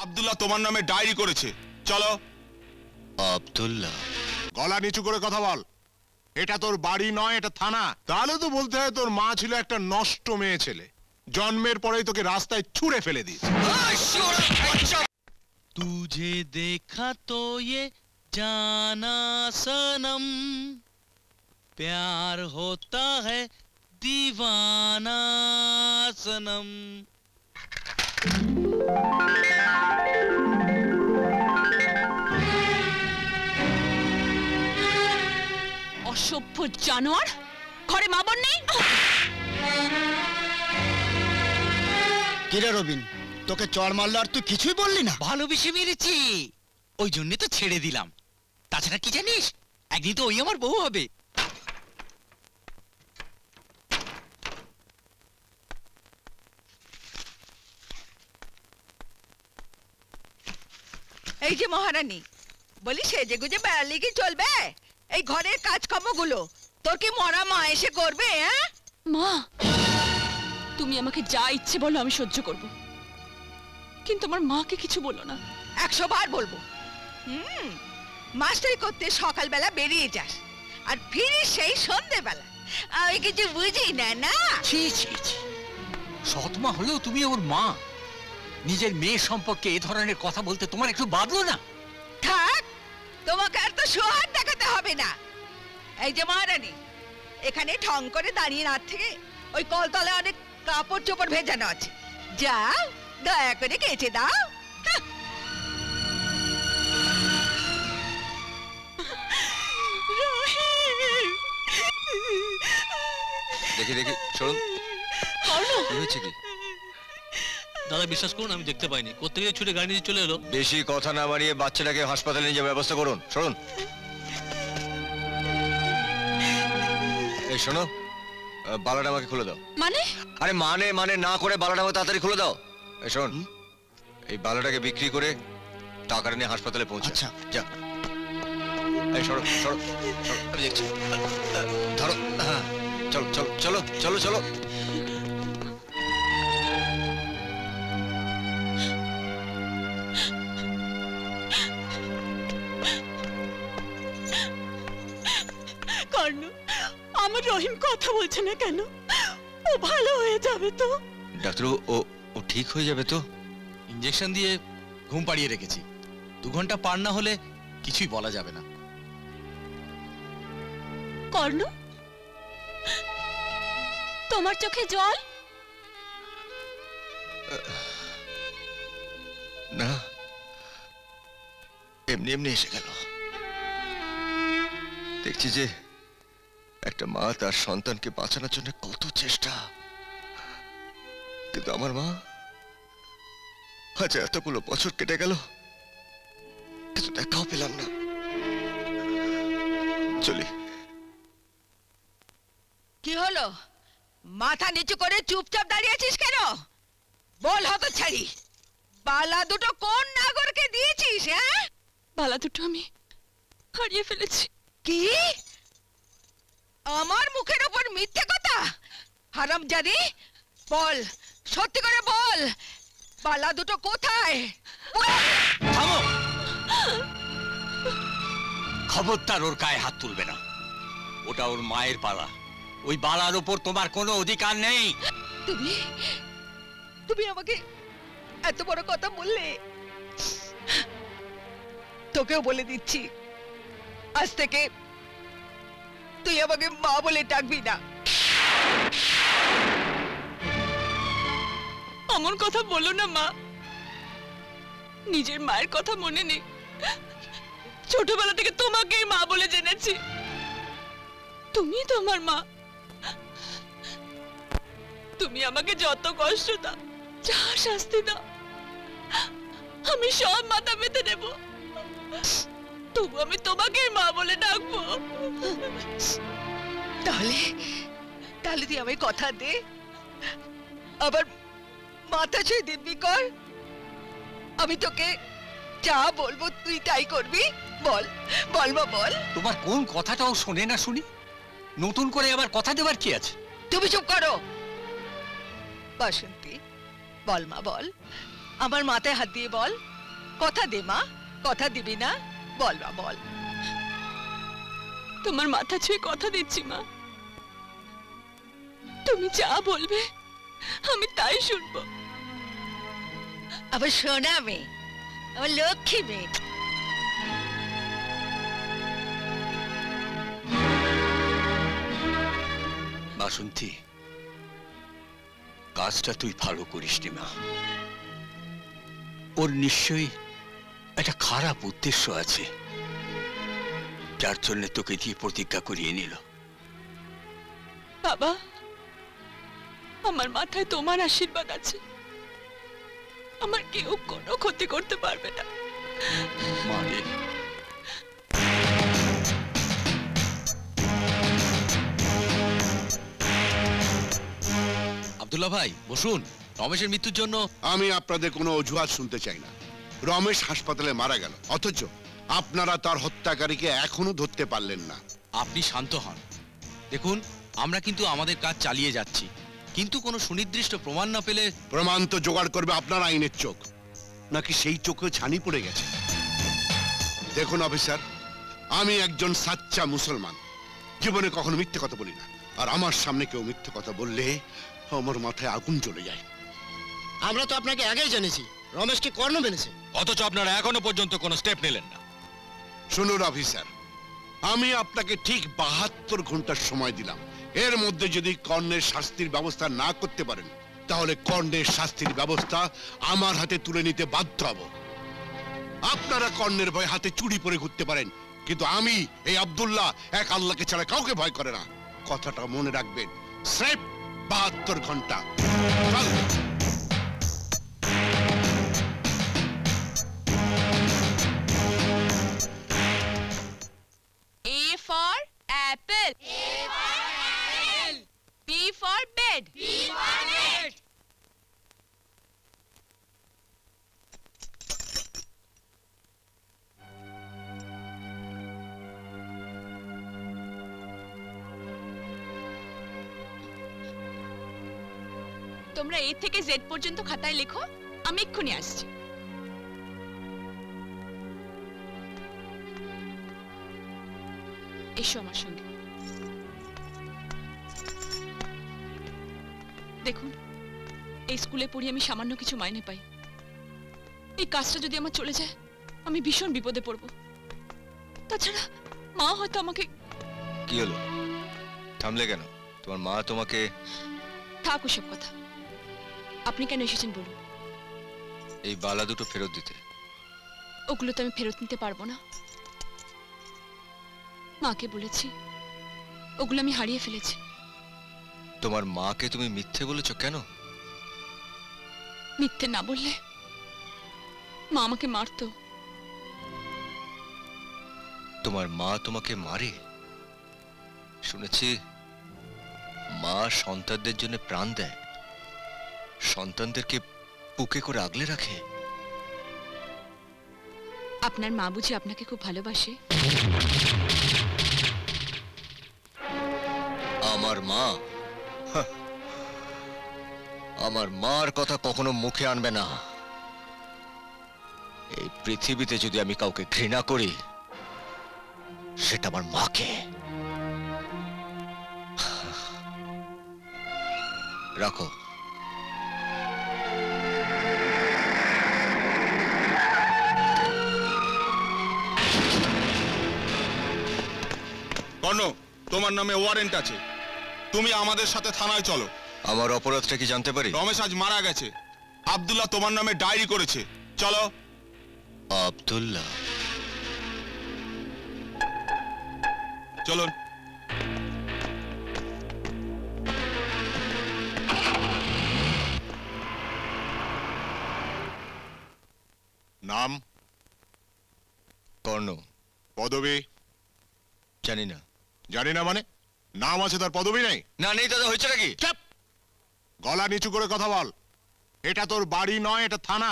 আব্দুল্লাহ তোমার নামে ডায়েরি করেছে। চলো। আব্দুল্লাহ? গলা নিচু করে কথা বল। এটা তোর বাড়ি নয়, এটা থানা। তাহলে তো বলতে হয় তোর মা ছিল একটা নষ্ট মেয়ে ছেলে, জন্মের পরেই তোকে রাস্তায় ছুঁড়ে ফেলে দিয়েছে। तुझे देखा तो ये जाना सनम, प्यार होता है दीवाना सनम। অসভ্য জানোয়ার, ঘরে মা বোন নেই? কিরে রবিন, তোকে চড় মারলো আর তুই কিছুই বললি না? ভালোবেসে মেরেছি, ওই জন্য তো ছেড়ে দিলাম। তাছাড়া কি জানিস, একদিন তো ওই আমার বউ হবে। এই যে মহারানী, বলি সেজে গুজে বেড়ালে কি চলবে? এই ঘরের কাজকর্মগুলো তোর কি মরা মা এসে করবে? মা, তুমি আমাকে যা ইচ্ছে বলো আমি সহ্য করব, কিন্তু আমার মাকে কিছু বলো না। 100 বার বলবো। মাস্টারি করতে সকালবেলা বেরিয়ে যাস আর ফিরিস সেই সন্ধ্যেবেলা। আমি কিছু বুঝি না। না ছি ছি ছি, সৎমা হলেও তুমি ওর মা, নিজের মেয়ে সম্পর্কে এ ধরনের কথা বলতে তোমার একটু বাদলো না? থাক, তোমাকে আর তো সোহাগ দেখাতে হবে না। এই যে মহারানী, এখানে ঠং করে দাঁড়িয়ে না থেকে ওই কলতলে অনেক কাপড় চোপড় ভেজানো আছে, যাও দয়া করে কেচে দাও। দেখি দেখি, শুনুন হয়েছে কি? দাদা বিশ্বাস করুন, আমি দেখতে পাইনি, কোত্থেকে ছুটে গাড়ি নিয়ে চলে এলো। বেশি কথা না বাড়িয়ে বাচ্চাটাকে হাসপাতালে নিয়ে যাওয়ার ব্যবস্থা করুন। শুনুন, এই শোনো, বালাটা আমাকে খুলে দাও। মানে? আরে মানে মানে না করে বালাটা আমাকে তাড়াতাড়ি খুলে দাও। এই শোন, এই বালাটাকে বিক্রি করে টাকাটা নিয়ে হাসপাতালে পৌঁছে। আচ্ছা যা। এই সরো সরো সরো, আমি দেখছি। ধরো, হ্যাঁ চলো চলো চলো চলো চলো। কর্ণ, আমার রহিম কথা বলছে না কেন? ও ভালো হয়ে যাবে তো? ডাক্তার, ও ঠিক হয়ে যাবে তো? ইঞ্জেকশন দিয়ে ঘুম পাড়িয়ে রেখেছি, 2 ঘন্টা পার না হলে কিছুই বলা যাবে না। কর্ণ, তোমার চোখে জল? না, এমনি এমনি এসে গেল। দেখছি যে একটা মা তার সন্তানকে বাঁচানোর জন্য কত চেষ্টা, কিন্তু আমার মা আজ এতগুলো বছর কেটে গেল, কিছু দেখাও পেলাম না। চলি। কি হলো? মাথা নিচু করে চুপচাপ দাঁড়িয়ে আছিস কেন? বল হতচ্ছাড়ি, বালা দুটো কোন নাগরকে দিয়েছিস? হ্যাঁ, বালা দুটো আমি হারিয়ে ফেলেছি। কি? আমার মুখের উপর মিথ্যে কথা? হারামজাদি, বল, সত্যি করে বল, বালা দুটো কোথায়? থামো, খবরদার ওর গায়ে হাত তুলবে না। ওটা ওর মায়ের বালা, ওই বালার উপর তোমার কোনো অধিকার নেই। তুমি তুমি আমাকে এত বড় কথা বললে? তোকেও বলে দিচ্ছি, আজ থেকে তুই আমাকে মা বলে ডাকবি না। অমন কথা বলো না মা, নিজের মায়ের কথা মনে নেই? ছোটবেলা থেকে তোমাকেই মা বলে জেনেছি, তুমি তোমার মা। তুমি আমাকে যত কষ্ট দাও, যা শাস্তি দাও, আমি সব মাথা পেতে নেব, তবু আমি তোমাকেই মা বলে ডাকবো। তাহলে তাহলে তুই আমায় কথা দে, আবার মাথা ছুঁয়ে দিব্যি কর। আমি তোকে যা বলবো তুই তাই করবি। বল বল মা, বল। তোমার কোন কথাটাও শোনে না শুনি, নতুন করে আবার কথা দেবার কি আছে? তুমি চুপ করো। বাসন্তী, বল মা, বল, আমার মাথায় হাত দিয়ে বল, কথা দে মা, কথা দিবি না? বল মা বল। তোমার মাথা ছুঁয়ে কথা দিচ্ছি মা, তুমি যা বলবে আমি তাই শুনবো। আবার শোনা মেয়ে, আমার লক্ষ্মী মেয়ে। বাসন্তী, কাজটা তুই ভালো করিসনি মা। ওর নিশ্চয়ই একটা খারাপ উদ্দেশ্য আছে, যার জন্য তোকে দিয়ে প্রতিজ্ঞা করিয়ে নিল। বাবা, আমার মাথায় তোমার আশীর্বাদ আছে, আমার কেউ কোনো ক্ষতি করতে পারবে না। মানে আব্দুল্লাহ ভাই বসুন। রমেশের মৃত্যুর জন্য আমি আপনাদের কোনো অজুহাত শুনতে চাই না। রমেশ হাসপাতালে মারা গেল, অথচ আপনারা তার হত্যাকারীকে এখনো ধরতে পারলেন না। আপনি শান্ত হন। দেখুন, আমরা কিন্তু আমাদের কাজ চালিয়ে যাচ্ছি, কিন্তু কোনো সুনির্দিষ্ট প্রমাণ না পেলে। প্রমাণ তো জোগাড় করবে আপনার আইনের চোখ, নাকি সেই চোখে ছানি পড়ে গেছে? দেখুন অফিসার, আমি একজন সাচ্চা মুসলমান, জীবনে কখনো মিথ্যে কথা বলি না। আর আমার সামনে কেউ মিথ্যে কথা বললে আমার মাথায় আগুন চলে যায়। আমরা তো আপনাকে আগেই জেনেছি রমেশকে কর্ণ মেনেছে, অথচ আপনারা এখনো পর্যন্ত কোনো স্টেপ নিলেন না। শুনুন অফিসার, আমি আপনাকে ঠিক 72 ঘন্টার সময় দিলাম। এর মধ্যে যদি কর্ণের শাস্তির ব্যবস্থা না করতে পারেন, তাহলে কর্ণের শাস্তির ব্যবস্থা আমার হাতে তুলে নিতে বাধ্য হব। আপনারা কর্ণের ভয় হাতে চুরি পরে ঘুরতে পারেন, কিন্তু আমি এই আব্দুল্লাহ এক আল্লাহকে ছাড়া কাউকে ভয় করে না। কথাটা মনে রাখবেন। স্রেফ 72 ঘন্টা। চল। A for apple. A for apple. B for bed. B for bed. তোমরা A থেকে Z পর্যন্ত খাতায় লেখো, আমি এক্ষুনি আসছি। এসো আমার সঙ্গে। দেখুন, এই স্কুলে পড়ি আমি সামান্য কিছু মাইনে পাই। এই কাজটা যদি আমার চলে যায়, আমি ভীষণ বিপদে পড়ব। তাছাড়া মা হয়তো আমাকে। কি হলো, থামলে কেন? তোমার মা তোমাকে। থাক ওসব কথা, আপনি কেন এসেছেন বলুন। এই বালা দুটো ফেরত দিতে। ওগুলো তো আমি ফেরত নিতে পারবো না। মাকে বলেছি, ওগুলো আমি হারিয়ে ফেলেছি। তোমার মাকে তুমি মিথ্যে বলেছ কেন? মিথ্যে না বললে মা আমাকে মারতো। তোমার মা তোমাকে মারে? শুনেছি মা সন্তানদের জন্য প্রাণ দেয়, সন্তানদেরকে বুকে করে আগলে রাখে। আপনার মা বুঝি আপনাকে খুব ভালোবাসে? আমার মা? হাহ, আমার মার কথা কখনো মুখে আনবে না। এই পৃথিবীতে যদি আমি কাউকে ঘৃণা করি, সেটা আমার মাকে। রাখো। কর্ণ, তোমার নামে ওয়ারেন্ট আছে, তুমি আমাদের সাথে থানায় চলো। আমার অপরাধটা কি জানতে পারি? রমেশ আজ মারা গেছে, আব্দুল্লাহ তোমার নামে ডায়েরি করেছে, চলো। আব্দুল্লাহ? চলুন। নাম? কর্ণ। পদবী? জানি না। জানি না মানে? নাম আছে তার পদবী নেই? না, নেই দাদা। হয়েছে নাকি? চাপ! গলা নিচু করে কথা বল। এটা তোর বাড়ি নয়, এটা থানা।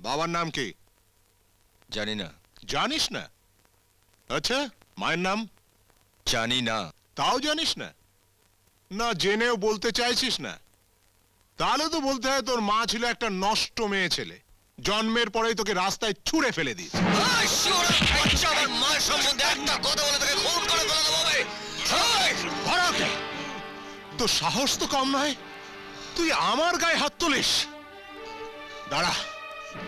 বাবার নাম কি? জানি না। জানিস না? আচ্ছা, মায়ের নাম? জানি না। তাও জানিস না? না জেনেও বলতে চাইছিস না? তাহলে তো বলতে হয় তোর মা ছিল একটা নষ্ট মেয়ে ছেলে, জন্মের পরেই তোকে রাস্তায় ছুঁড়ে ফেলে দিয়েছে। আমার মায়ের সম্বন্ধে একটা কথা বলে তোকে খুন করে ফেলে দেবো আমি। তোর সাহস তো কম নয়, তুই আমার গায়ে হাত তুলিস? দাঁড়া,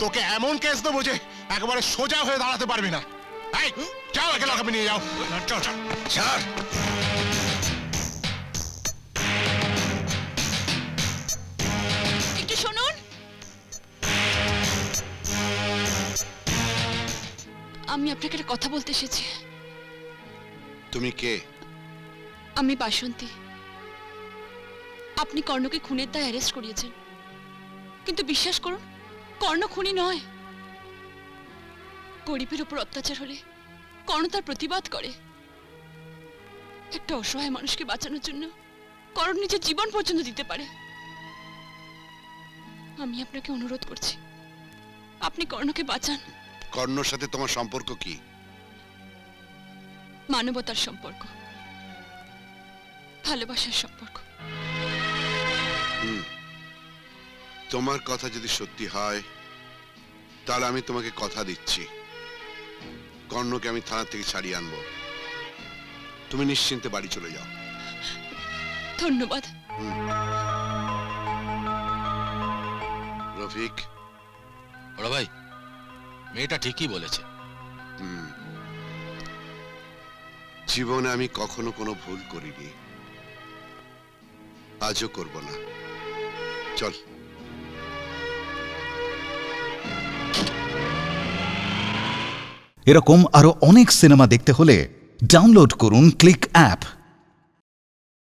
তোকে এমন কেস দেবো যে একেবারে সোজা হয়ে দাঁড়াতে পারবি না। এই, যাও, একে লকাপে নিয়ে যাও। ছাড়। একটু শুনুন, আমি আপনাকে একটা কথা বলতে এসেছি। তুমি কে? আমি বাসন্তী। আপনি কর্ণকে খুনের দায়ে অ্যারেস্ট করিয়েছেন, কিন্তু বিশ্বাস করুন, কর্ণ খুনি নয়। গরিবের উপর অত্যাচার হলে কর্ণ তার প্রতিবাদ করে। একটা অসহায় মানুষকে বাঁচানোর জন্য কর্ণ নিজের জীবন পর্যন্ত দিতে পারে। আমি আপনাকে অনুরোধ করছি, আপনি কর্ণকে বাঁচান। কর্ণর সাথে তোমার সম্পর্ক কি? মানবতার সম্পর্ক, ভালোবাসার সম্পর্ক। তোমার কথা যদি সত্যি হয় তাহলে আমি তোমাকে কথা দিচ্ছি, কর্ণকে আমি থানা থেকে ছাড়িয়ে আনবো। তুমি নিশ্চিন্তে বাড়ি চলে যাও। ধন্যবাদ। রফিক, বড় ভাই, মেয়েটা ঠিকই বলেছে। জীবনে আমি কখনো কোনো ভুল করিনি, আজও করব না। চল। এরকম আরো অনেক সিনেমা দেখতে হলে ডাউনলোড করুন ক্লিক অ্যাপ।